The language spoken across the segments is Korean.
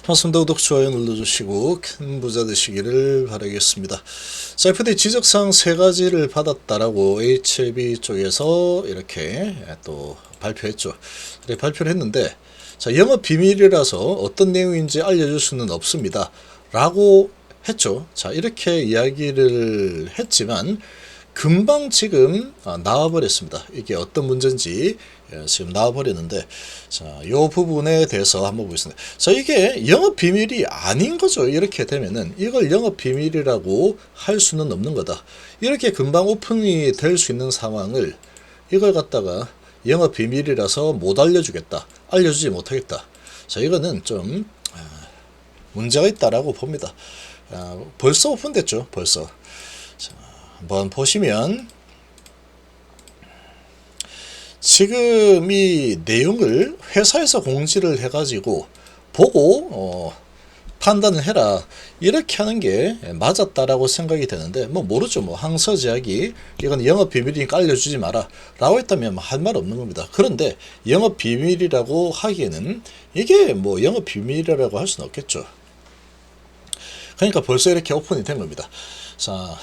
반갑습니다. 구독, 좋아요 눌러주시고 큰 부자 되시기를 바라겠습니다. 자, FD 지적사항 3가지를 받았다라고 HLB 쪽에서 이렇게 또 발표했죠. 이렇게 발표를 했는데, 자, 영업 비밀이라서 어떤 내용인지 알려줄 수는 없습니다 라고 했죠. 자, 이렇게 이야기를 했지만 금방 지금 나와버렸습니다. 이게 어떤 문제인지 지금 나와버렸는데, 자, 요 부분에 대해서 한번 보겠습니다. 자, 이게 영업 비밀이 아닌 거죠. 이렇게 되면은 이걸 영업 비밀이라고 할 수는 없는 거다. 이렇게 금방 오픈이 될 수 있는 상황을 이걸 갖다가 영업 비밀이라서 못 알려주겠다, 알려주지 못하겠다. 자, 이거는 좀 문제가 있다라고 봅니다. 벌써 오픈됐죠. 벌써. 자, 한번 보시면 지금 이 내용을 회사에서 공지를 해가지고 보고 판단을 해라, 이렇게 하는 게 맞았다라고 생각이 되는데, 뭐 모르죠. 뭐 항서제약이 이건 영업 비밀이니까 알려주지 마라 라고 했다면 할 말 없는 겁니다. 그런데 영업 비밀이라고 하기에는 이게 뭐 영업 비밀이라고 할 수는 없겠죠. 그러니까 벌써 이렇게 오픈이 된 겁니다. 자,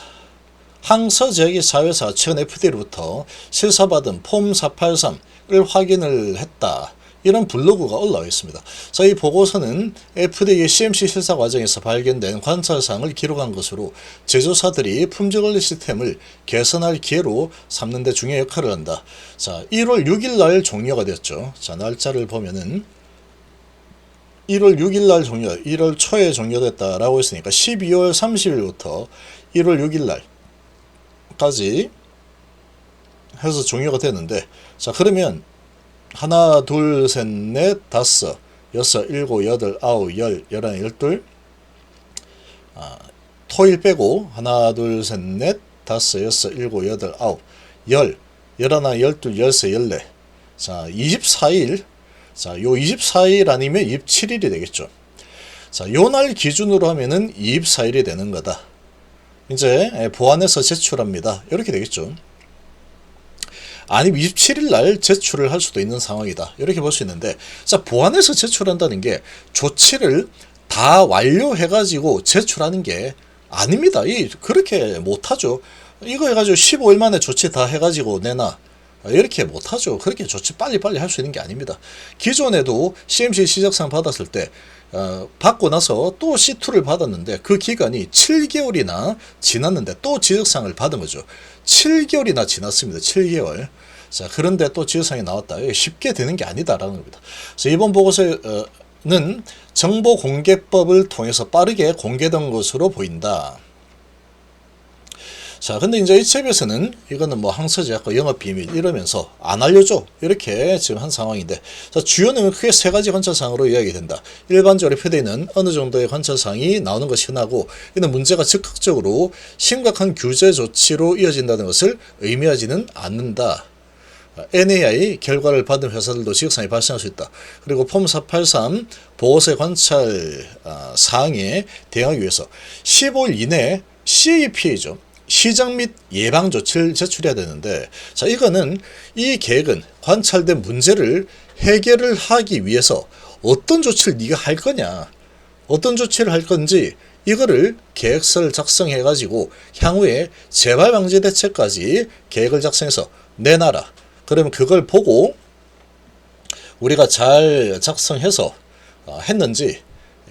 항서제약의 자회사 최근 FDA로부터 실사받은 폼 483을 확인을 했다, 이런 블로그가 올라와 있습니다. 자, 이 보고서는 FDA의 CMC 실사 과정에서 발견된 관찰사항을 기록한 것으로 제조사들이 품질관리 시스템을 개선할 기회로 삼는 데 중요한 역할을 한다. 자, 1월 6일 날 종료가 되었죠. 자, 날짜를 보면은 1월 6일 날 종료, 1월 초에 종료됐다라고 했으니까 12월 30일부터 1월 6일 날 까지 해서 종료가 됐는데, 자, 그러면 하나, 둘, 셋, 넷, 다섯, 여섯, 일곱, 여덟, 아홉, 열, 열하나, 열둘, 토일 빼고 하나, 둘, 셋, 넷, 다섯, 여섯, 일곱, 여덟, 아홉, 열, 열하나, 열둘, 열세, 열네. 자, 24일. 자, 요 24일 아니면 27일이 되겠죠. 자, 요 날 기준으로 하면은 24일이 되는 거다. 이제 보완해서 제출합니다, 이렇게 되겠죠. 아니면 27일 날 제출을 할 수도 있는 상황이다, 이렇게 볼 수 있는데, 자, 보완해서 제출한다는 게 조치를 다 완료해 가지고 제출하는 게 아닙니다. 그렇게 못하죠. 이거 해가지고 15일 만에 조치 다 해가지고 내놔, 이렇게 못하죠. 그렇게 조치 빨리빨리 할 수 있는 게 아닙니다. 기존에도 CMC 시작상 받았을 때 받고 나서 또 C2를 받았는데 그 기간이 7개월이나 지났는데 또 지적상을 받은 거죠. 7개월이나 지났습니다. 7개월. 자, 그런데 또 지적상이 나왔다. 쉽게 되는 게 아니다라는 겁니다. 그래서 이번 보고서는 정보공개법을 통해서 빠르게 공개된 것으로 보인다. 자, 근데 이제 HLB에서는 이거는 뭐 항서제약과 영업비밀 이러면서 안 알려줘, 이렇게 지금 한 상황인데, 자, 주요 내용은 크게 3가지 관찰사항으로 이야기된다. 일반적으로 FDA는 어느 정도의 관찰사항이 나오는 것이 흔하고, 이는 문제가 즉각적으로 심각한 규제 조치로 이어진다는 것을 의미하지는 않는다. NAI 결과를 받은 회사들도 지적사항이 발생할 수 있다. 그리고 폼 483 보고서의 관찰 사항에 대응하기 위해서 15일 이내에 CAPA죠. 시정 및 예방 조치를 제출해야 되는데, 자, 이거는 이 계획은 관찰된 문제를 해결을 하기 위해서 어떤 조치를 네가 할 거냐, 어떤 조치를 할 건지 이거를 계획서를 작성해 가지고 향후에 재발 방지 대책까지 계획을 작성해서 내놔라. 그러면 그걸 보고 우리가 잘 작성해서 했는지,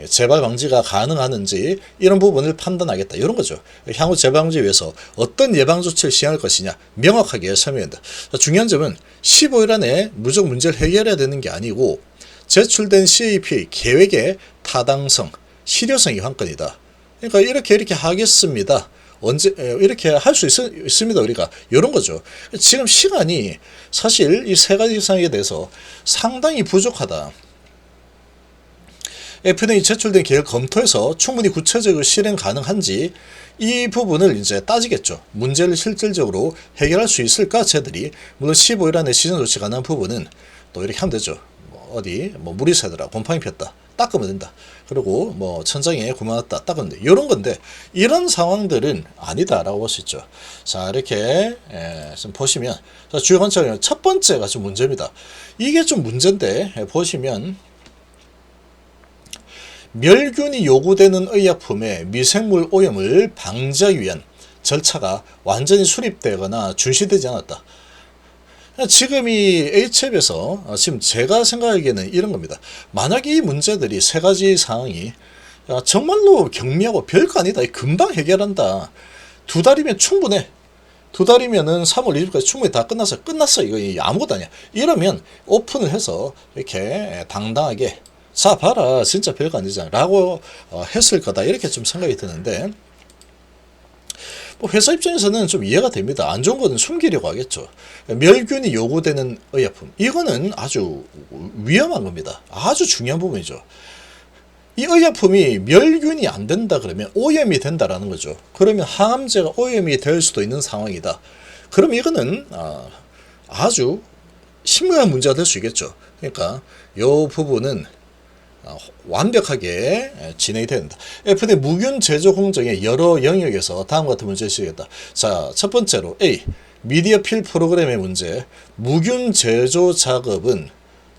재발 방지가 가능하는지 이런 부분을 판단하겠다, 이런 거죠. 향후 재발 방지 위해서 어떤 예방 조치를 시행할 것이냐 명확하게 설명한다. 중요한 점은 15일 안에 무조건 문제를 해결해야 되는 게 아니고, 제출된 CAPA 계획의 타당성, 실효성이 관건이다. 그러니까 이렇게 하겠습니다, 언제 이렇게 할 수 있습니다, 우리가, 이런 거죠. 지금 시간이 사실 이 3가지 사항에 대해서 상당히 부족하다. FDA이 제출된 계획 검토해서 충분히 구체적으로 실행 가능한지 이 부분을 이제 따지겠죠. 문제를 실질적으로 해결할 수 있을까, 쟤들이. 물론 15일 안에 시정 조치 가능한 부분은 또 이렇게 하면 되죠. 물이 새더라, 곰팡이 폈다, 닦으면 된다. 그리고 뭐 천장에 구멍 났다, 닦으면 돼. 이런 건데, 이런 상황들은 아니다라고 볼 수 있죠. 자, 이렇게 좀 보시면, 자, 주요 관찰은 첫 번째가 좀 문제입니다. 이게 좀 문제인데, 보시면 멸균이 요구되는 의약품의 미생물 오염을 방지하기 위한 절차가 완전히 수립되거나 준수되지 않았다. 지금 이 HF에서 지금 제가 생각하기에는 이런 겁니다. 만약 이 문제들이 세 가지 상황이 정말로 경미하고 별거 아니다. 금방 해결한다. 2달이면 충분해. 2달이면은 3월 20일까지 충분히 다 끝났어. 이거 아무것도 아니야. 이러면 오픈을 해서 이렇게 당당하게 자 봐라 진짜 별거 아니잖아 라고 했을 거다. 이렇게 좀 생각이 드는데 뭐 회사 입장에서는 좀 이해가 됩니다. 안 좋은 거는 숨기려고 하겠죠. 멸균이 요구되는 의약품 이거는 아주 위험한 겁니다. 아주 중요한 부분이죠. 이 의약품이 멸균이 안 된다 그러면 오염이 된다라는 거죠. 그러면 항암제가 오염이 될 수도 있는 상황이다. 그럼 이거는 아주 심각한 문제가 될 수 있겠죠. 그러니까 이 부분은 완벽하게 진행이 된다. FDA 무균 제조 공정의 여러 영역에서 다음과 같은 문제를 지적했다. 자, 첫 번째로 A. 미디어 필 프로그램의 문제. 무균 제조 작업은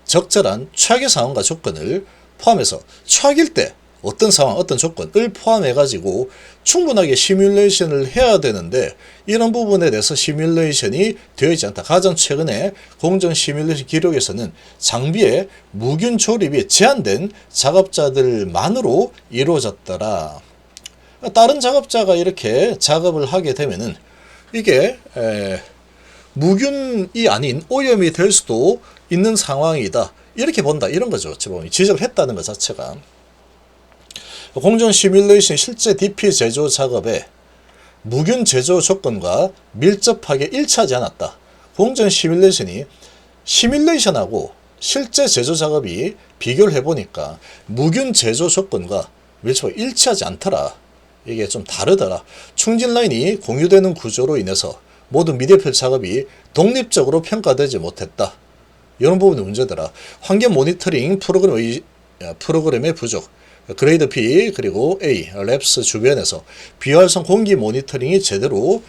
적절한 최악의 상황과 조건을 포함해서 최악일 때 어떤 상황, 어떤 조건을 포함해가지고 충분하게 시뮬레이션을 해야 되는데 이런 부분에 대해서 시뮬레이션이 되어 있지 않다. 가장 최근에 공정 시뮬레이션 기록에서는 장비의 무균 조립이 제한된 작업자들만으로 이루어졌더라. 다른 작업자가 이렇게 작업을 하게 되면은 이게 무균이 아닌 오염이 될 수도 있는 상황이다. 이렇게 본다. 이런 거죠. 지적을 했다는 것 자체가. 공정 시뮬레이션 실제 DP 제조 작업에 무균 제조 조건과 밀접하게 일치하지 않았다. 공정 시뮬레이션하고 실제 제조 작업이 비교를 해보니까 무균 제조 조건과 밀접하게 일치하지 않더라. 이게 좀 다르더라. 충진 라인이 공유되는 구조로 인해서 모든 미디어필 작업이 독립적으로 평가되지 못했다. 이런 부분이 문제더라. 환경 모니터링 프로그램의 부족. 그레이드 B 그리고 A 랩스 주변에서 비활성 공기 모니터링이 제대로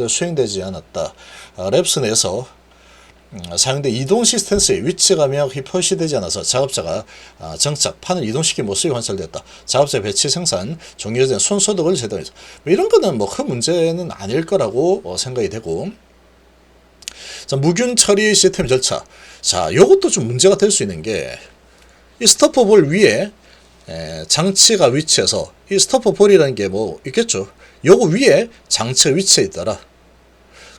수행되지 않았다. 랩스 내에서 사용된 이동 시스템스의 위치가 명확히 표시되지 않아서 작업자가 정착, 판을 이동시킨 모습이 관찰되었다. 작업자 배치 생산, 종료된 손소독을 제대로 해서 이런 거는 뭐 큰 문제는 아닐 거라고 생각이 되고, 자, 무균 처리 시스템 절차. 자, 요것도 좀 문제가 될 수 있는 게 이 스토퍼볼 위에 장치가 위치해서 이 스토퍼볼이라는 게 뭐 있겠죠. 요거 위에 장치가 위치해 있더라.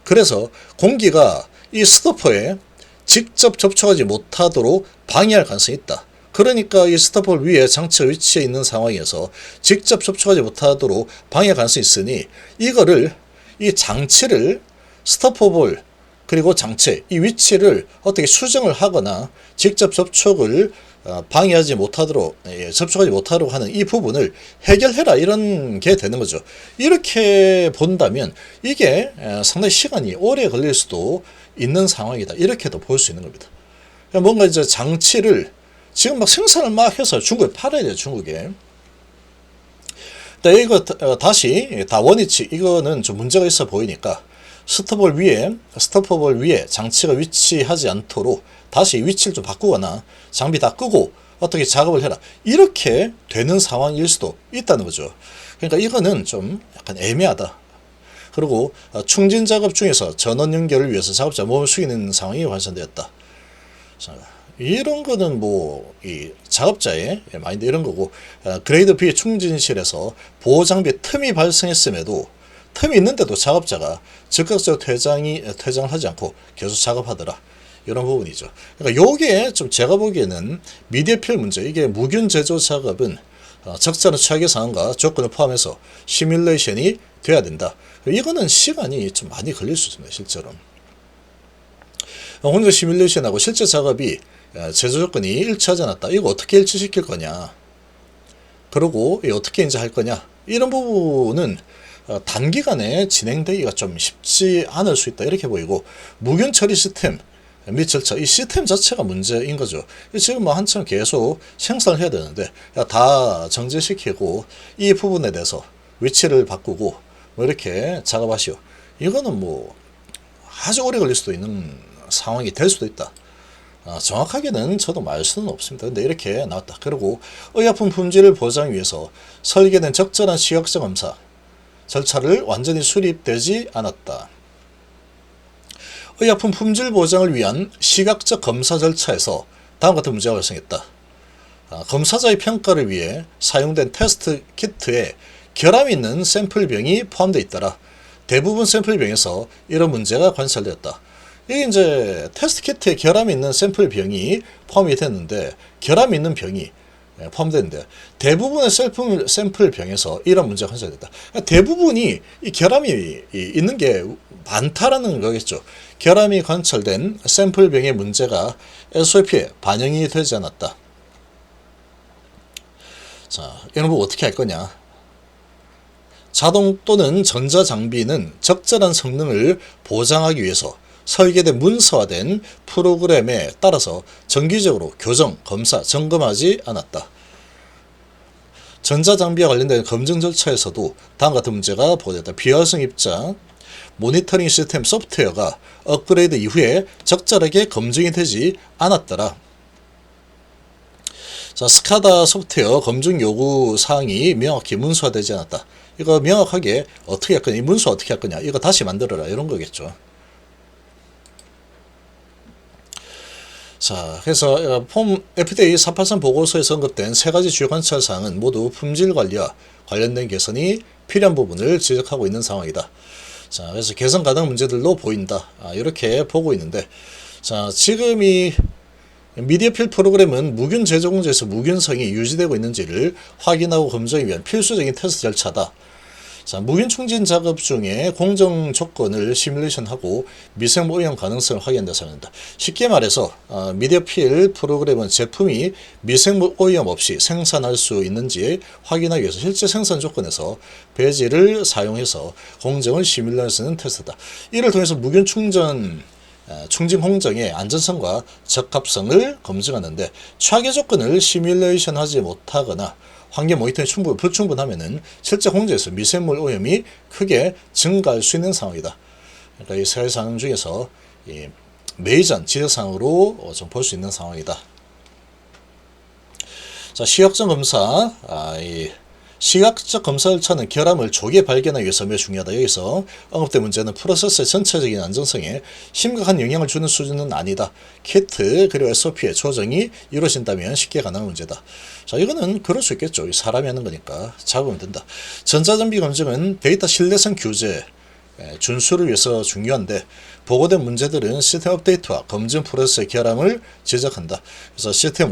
그래서 공기가 이 스토퍼에 직접 접촉하지 못하도록 방해할 가능성이 있다. 그러니까 이 스토퍼볼 위에 장치가 위치해 있는 상황에서 직접 접촉하지 못하도록 방해할 가능성이 있으니 이거를 이 장치를 스토퍼볼 그리고 장치 이 위치를 어떻게 수정을 하거나 직접 접촉을 방해하지 못하도록 접촉하지 못하도록 하는 이 부분을 해결해라 이런 게 되는 거죠. 이렇게 본다면 이게 상당히 시간이 오래 걸릴 수도 있는 상황이다. 이렇게도 볼 수 있는 겁니다. 뭔가 이제 장치를 지금 막 생산을 막 해서 중국에 팔아야 돼요. 중국에. 이거 다시 다 원위치 이거는 좀 문제가 있어 보이니까 스토퍼볼 위에 장치가 위치하지 않도록 다시 위치를 좀 바꾸거나 장비 다 끄고 어떻게 작업을 해라. 이렇게 되는 상황일 수도 있다는 거죠. 그러니까 이거는 좀 약간 애매하다. 그리고 충진 작업 중에서 전원 연결을 위해서 작업자 몸을 숙이는 상황이 발생되었다. 이런 거는 뭐 이 작업자의 마인드 이런 거고, 그레이드 B 충진실에서 보호 장비 틈이 발생했음에도 틈이 있는데도 작업자가 즉각적으로 퇴장을 하지 않고 계속 작업하더라. 이런 부분이죠. 그러니까 요게 좀 제가 보기에는 미디어필 문제, 이게 무균 제조 작업은 적절한 최악의 상황과 조건을 포함해서 시뮬레이션이 돼야 된다. 이거는 시간이 좀 많이 걸릴 수 있습니다. 실제로. 혼자 시뮬레이션하고 실제 작업이 제조 조건이 일치하지 않았다. 이거 어떻게 일치시킬 거냐. 그리고 어떻게 이제 할 거냐. 이런 부분은 단기간에 진행되기가 좀 쉽지 않을 수 있다. 이렇게 보이고, 무균 처리 시스템 및 절차, 이 시스템 자체가 문제인 거죠. 지금 뭐 한참 계속 생산을 해야 되는데 다 정지시키고 이 부분에 대해서 위치를 바꾸고 뭐 이렇게 작업하시오. 이거는 뭐 아주 오래 걸릴 수도 있는 상황이 될 수도 있다. 정확하게는 저도 말 수는 없습니다. 근데 이렇게 나왔다. 그리고 의약품 품질을 보장 위해서 설계된 적절한 시각적 검사 절차를 완전히 수립되지 않았다. 의약품 품질 보장을 위한 시각적 검사 절차에서 다음과 같은 문제가 발생했다. 검사자의 평가를 위해 사용된 테스트 키트에 결함이 있는 샘플병이 포함되어 있더라. 대부분 샘플병에서 이런 문제가 관찰되었다. 이게 이제 테스트 키트에 결함이 있는 샘플병이 포함이 됐는데, 결함이 있는 병이 포함되는데 대부분의 샘플병에서 이런 문제가 관찰됐다. 대부분이 이 결함이 있는 게 많다라는 거겠죠. 결함이 관찰된 샘플병의 문제가 SOP에 반영이 되지 않았다. 자, 이런 거 어떻게 할 거냐? 자동 또는 전자 장비는 적절한 성능을 보장하기 위해서 설계된 문서화된 프로그램에 따라서 정기적으로 교정, 검사, 점검하지 않았다. 전자장비와 관련된 검증 절차에서도 다음과 같은 문제가 보고됐다. 비활성 입자, 모니터링 시스템 소프트웨어가 업그레이드 이후에 적절하게 검증이 되지 않았더라. 자, 스카다 소프트웨어 검증 요구 사항이 명확히 문서화되지 않았다. 이거 명확하게 어떻게 할 거냐, 이 문서 어떻게 할 거냐, 이거 다시 만들어라, 이런 거겠죠. 자, 그래서 폼 FDA 483 보고서에서 언급된 세 가지 주요 관찰 사항은 모두 품질 관리와 관련된 개선이 필요한 부분을 지적하고 있는 상황이다. 자, 그래서 개선 가능 문제들로 보인다. 이렇게 보고 있는데, 자, 지금 이 미디어필 프로그램은 무균 제조 공정에서 무균성이 유지되고 있는지를 확인하고 검증하기 위한 필수적인 테스트 절차다. 자, 무균 충진 작업 중에 공정 조건을 시뮬레이션하고 미생물 오염 가능성을 확인한다고 합니다. 쉽게 말해서 미디어필 프로그램은 제품이 미생물 오염 없이 생산할 수 있는지 확인하기 위해서 실제 생산 조건에서 배지를 사용해서 공정을 시뮬레이션하는 테스트다. 이를 통해서 무균 충진 공정의 안전성과 적합성을 검증하는데, 최악의 조건을 시뮬레이션하지 못하거나 환경 모니터링이 불충분하면은 실제 공정에서 미생물 오염이 크게 증가할 수 있는 상황이다. 그러니까 이 세 가지 상황 중에서 이 메이저 지적사항으로 좀 볼 수 있는 상황이다. 자, 시각적 검사, 시각적 검사 절차는 결함을 조기에 발견하기 위해서 매우 중요하다. 여기서 언급된 문제는 프로세스의 전체적인 안전성에 심각한 영향을 주는 수준은 아니다. 키트 그리고 SOP의 조정이 이루어진다면 쉽게 가능한 문제다. 자, 이거는 그럴 수 있겠죠. 사람이 하는 거니까 잡으면 된다. 전자장비 검증은 데이터 신뢰성 규제 준수를 위해서 중요한데, 보고된 문제들은 시스템 업데이트와 검증 프로세스의 결함을 지적한다. 그래서 시스템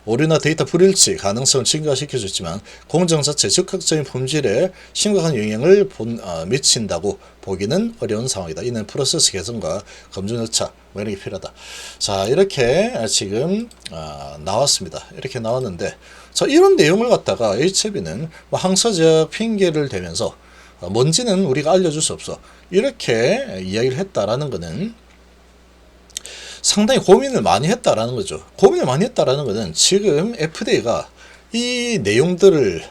오류나 데이터 불일치 가능성을 증가시켜줬지만 공정 자체 즉각적인 품질에 심각한 영향을 미친다고 보기는 어려운 상황이다. 이는 프로세스 개선과 검증 절차 이런 게 필요하다. 자, 이렇게 지금 나왔습니다. 이렇게 나왔는데, 자, 이런 내용을 갖다가 HB는 항서제약 핑계를 대면서 뭔지는 우리가 알려줄 수 없어, 이렇게 이야기를 했다라는 것은 상당히 고민을 많이 했다라는 거죠. 고민을 많이 했다라는 것은 지금 FDA가 이 내용들을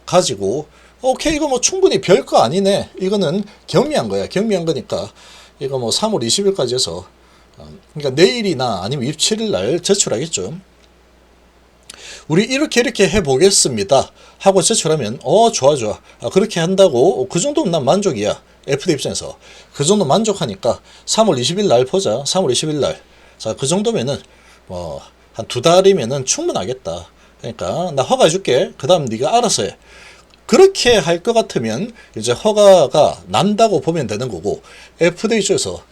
가지고 오케이, 이거 뭐 충분히 별거 아니네, 이거는 경미한 거야. 경미한 거니까 이거 뭐 3월 20일까지 해서 그러니까 내일이나 아니면 27일 날 제출하겠죠. 우리 이렇게 해보겠습니다 하고 제출하면 좋아 그렇게 한다고, 그 정도면 난 만족이야. FDA 입장에서 그 정도 만족하니까 3월 20일 날 보자. 3월 20일 날. 자, 그 정도면은 뭐 한 2달이면은 충분하겠다. 그러니까 나 허가해 줄게. 그 다음 네가 알아서 해. 그렇게 할 것 같으면 이제 허가가 난다고 보면 되는 거고, FDA 쪽에서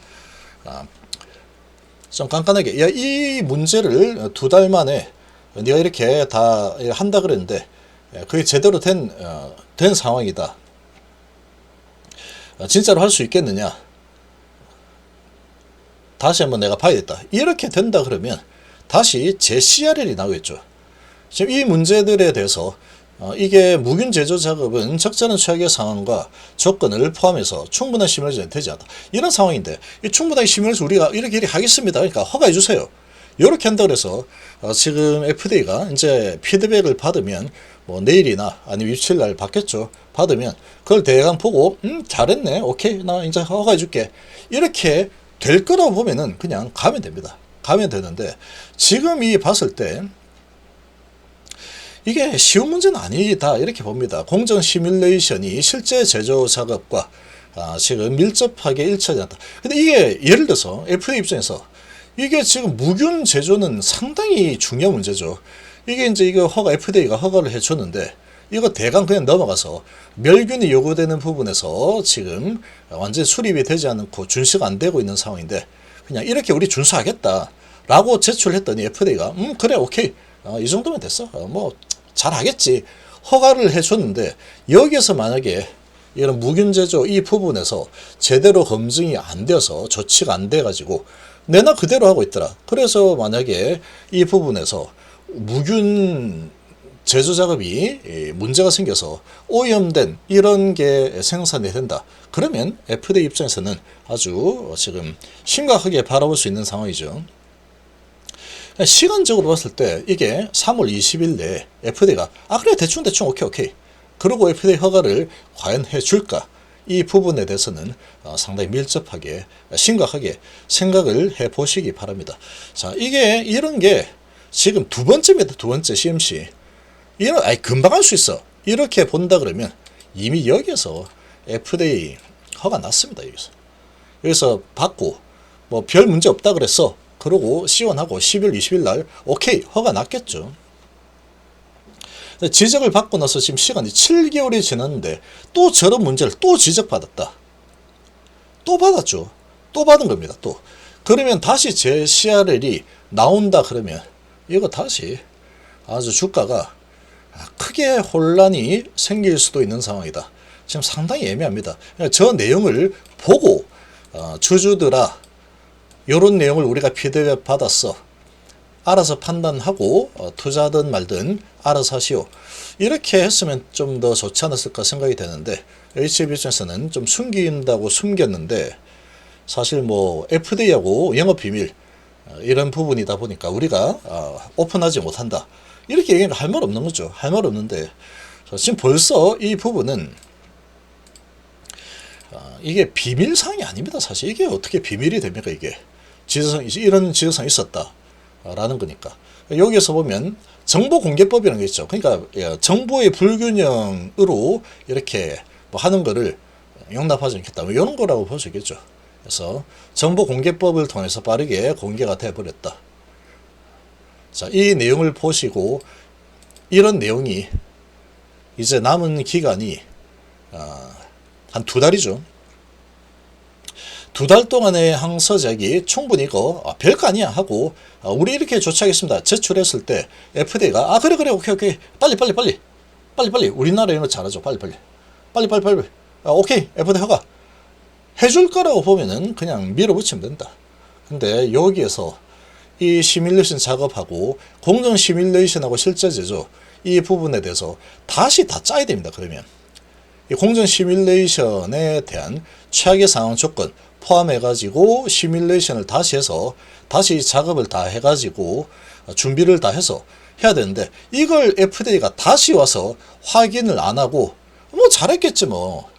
좀 깐깐하게, 야, 이 문제를 2달 만에 네가 이렇게 다 한다 그랬는데 그게 제대로 된 상황이다. 진짜로 할 수 있겠느냐? 다시 한번 내가 봐야겠다. 이렇게 된다 그러면 다시 재CRL이 나오겠죠. 지금 이 문제들에 대해서 이게 무균 제조 작업은 적절한 최악의 상황과 조건을 포함해서 충분한 시뮬레이션이 되지 않다. 이런 상황인데 이 충분하게 시뮬레이션 우리가 이렇게 하겠습니다. 그러니까 허가해 주세요. 이렇게 한다 그래서 지금 FDA가 이제 피드백을 받으면 뭐 내일이나 아니면 27일 날 받겠죠. 받으면 그걸 대강 보고 잘했네. 오케이. 나 이제 허가해 줄게. 이렇게 될 거라고 보면은 그냥 가면 됩니다. 가면 되는데 지금 이 봤을 때 이게 쉬운 문제는 아니다 이렇게 봅니다. 공정 시뮬레이션이 실제 제조 작업과 지금 밀접하게 일치하지 않다. 근데 이게 예를 들어서 FDA 입장에서 이게 지금 무균 제조는 상당히 중요한 문제죠. 이게 이제 이거 FDA가 허가를 해줬는데 이거 대강 그냥 넘어가서 멸균이 요구되는 부분에서 지금 완전히 수립이 되지 않고 준수가 안 되고 있는 상황인데 그냥 이렇게 우리 준수하겠다 라고 제출했더니 FDA가 그래 오케이 이 정도면 됐어 뭐 잘하겠지 허가를 해줬는데 여기에서 만약에 이런 무균 제조 이 부분에서 제대로 검증이 안 되어서 조치가 안 돼 가지고 내나 그대로 하고 있더라. 그래서 만약에 이 부분에서 무균 제조 작업이 문제가 생겨서 오염된 이런 게 생산이 된다. 그러면 FDA 입장에서는 아주 지금 심각하게 바라볼 수 있는 상황이죠. 시간적으로 봤을 때 이게 3월 20일 내에 FDA가 그래 대충 오케이 그리고 FDA 허가를 과연 해줄까 이 부분에 대해서는 상당히 밀접하게 심각하게 생각을 해보시기 바랍니다. 자, 이게 이런 게 지금 두 번째입니다. 두 번째 CMC 이런 금방 할 수 있어 이렇게 본다 그러면 이미 여기에서 FDA 허가 났습니다. 여기서 받고 뭐 별 문제 없다 그랬어. 그러고 시원하고 10월 20일 날 오케이 허가 났겠죠. 지적을 받고 나서 지금 시간이 7개월이 지났는데 또 저런 문제를 또 지적받았다. 또 받았죠. 또 받은 겁니다. 또 그러면 다시 제 CRL이 나온다 그러면 이거 다시 아주 주가가 크게 혼란이 생길 수도 있는 상황이다. 지금 상당히 애매합니다. 저 내용을 보고 주주들아 요런 내용을 우리가 피드백 받았어. 알아서 판단하고 투자든 말든 알아서 하시오. 이렇게 했으면 좀 더 좋지 않았을까 생각이 되는데 HB 입장에서는 좀 숨긴다고 숨겼는데 사실 뭐 FDA하고 영업비밀 이런 부분이다 보니까 우리가 오픈하지 못한다. 이렇게 얘기는 할 말 없는 거죠. 할 말 없는데 지금 벌써 이 부분은 이게 비밀사항이 아닙니다. 사실 이게 어떻게 비밀이 됩니까? 이게 이런 지적사항이 있었다 라는 거니까 여기에서 보면 정보공개법이라는 게 있죠. 그러니까 정보의 불균형으로 이렇게 뭐 하는 거를 용납하지 않겠다 뭐 이런 거라고 볼 수 있겠죠. 그래서 정보공개법을 통해서 빠르게 공개가 돼버렸다. 자, 이 내용을 보시고 이런 내용이 이제 남은 기간이 한 2달이죠. 2달 동안의 항서작이 충분히 이거 별거 아니야 하고 우리 이렇게 조치하겠습니다 제출했을 때 FDA가 그래 오케이 빨리 우리나라 이런 거 잘하죠. 빨리 오케이 FDA 허가 해줄 거라고 보면은 그냥 밀어붙이면 된다. 근데 여기에서 이 시뮬레이션 작업하고 공정 시뮬레이션하고 실제 제조 이 부분에 대해서 다시 다 짜야 됩니다. 그러면 이 공정 시뮬레이션에 대한 최악의 상황 조건 포함해가지고 시뮬레이션을 다시 해서 다시 작업을 다 해가지고 준비를 다 해서 해야 되는데 이걸 FDA가 다시 와서 확인을 안 하고 뭐 잘했겠지 뭐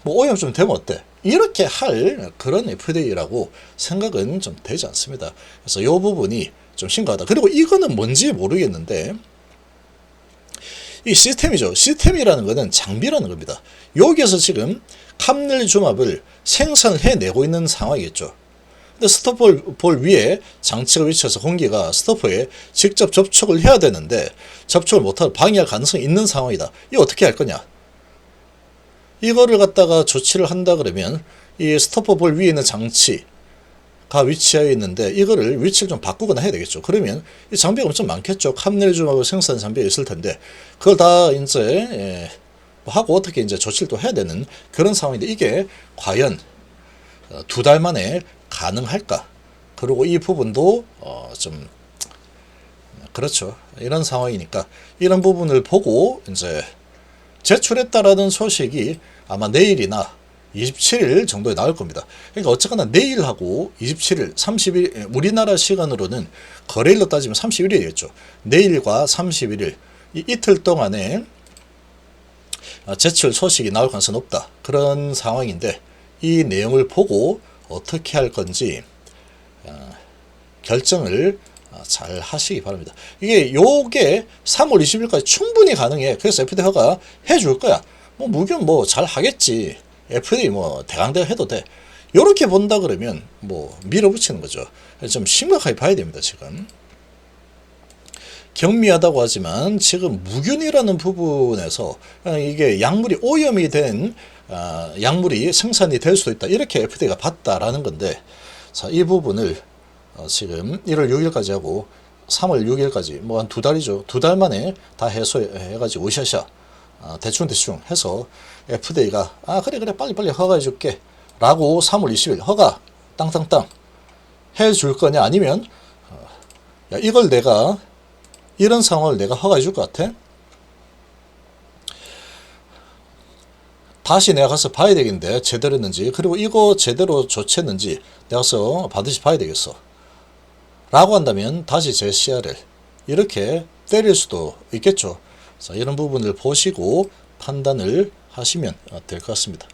오염 좀 되면 어때? 이렇게 할 그런 FDA라고 생각은 좀 되지 않습니다. 그래서 이 부분이 좀 심각하다. 그리고 이거는 뭔지 모르겠는데 이 시스템이죠. 시스템이라는 것은 장비라는 겁니다. 여기에서 지금 캄넬 주맙을 생산을 해내고 있는 상황이겠죠. 근데 스토퍼볼 위에 장치가 위치해서 공기가 스토퍼에 직접 접촉을 해야 되는데 접촉을 못하고 방해할 가능성이 있는 상황이다. 이거 어떻게 할 거냐? 이거를 갖다가 조치를 한다 그러면 이 스토퍼볼 위에 있는 장치가 위치하여 있는데 이거를 위치를 좀 바꾸거나 해야 되겠죠. 그러면 이 장비가 엄청 많겠죠. 캄넬 주맙을 생산 장비가 있을 텐데 그걸 다 이제 하고 어떻게 이제 조치를 또 해야 되는 그런 상황인데 이게 과연 2달 만에 가능할까? 그리고 이 부분도 좀 그렇죠. 이런 상황이니까 이런 부분을 보고 이제 제출했다라는 소식이 아마 내일이나 27일 정도에 나올 겁니다. 그러니까 어쨌거나 내일하고 27일, 30일 우리나라 시간으로는 거래일로 따지면 31일이겠죠. 내일과 31일 이 이틀 동안에 제출 소식이 나올 가능성이 높다. 그런 상황인데 이 내용을 보고 어떻게 할 건지 결정을 잘 하시기 바랍니다. 요게 3월 20일까지 충분히 가능해. 그래서 FDA 허가 해줄 거야. 뭐 무균 뭐 잘 하겠지. FDA 뭐 대강대강 해도 돼. 요렇게 본다 그러면 뭐 밀어붙이는 거죠. 좀 심각하게 봐야 됩니다. 지금 경미하다고 하지만 지금 무균이라는 부분에서 이게 약물이 오염이 된 약물이 생산이 될 수도 있다. 이렇게 FDA가 봤다라는 건데, 자, 이 부분을 지금 1월 6일까지 하고 3월 6일까지 뭐 한 2달이죠. 2달 만에 다 해소해가지고 으쌰으쌰 대충 해서 FDA가 그래 빨리 허가해 줄게 라고 3월 20일 허가 땅땅땅 해줄 거냐, 아니면 야, 이걸 내가 이런 상황을 내가 허가해 줄 것 같아? 다시 내가 가서 봐야 되겠는데 제대로 했는지, 그리고 이거 제대로 조치했는지 내가 가서 반드시 봐야 되겠어 라고 한다면 다시 제 CRL 이렇게 때릴 수도 있겠죠. 자, 이런 부분을 보시고 판단을 하시면 될 것 같습니다.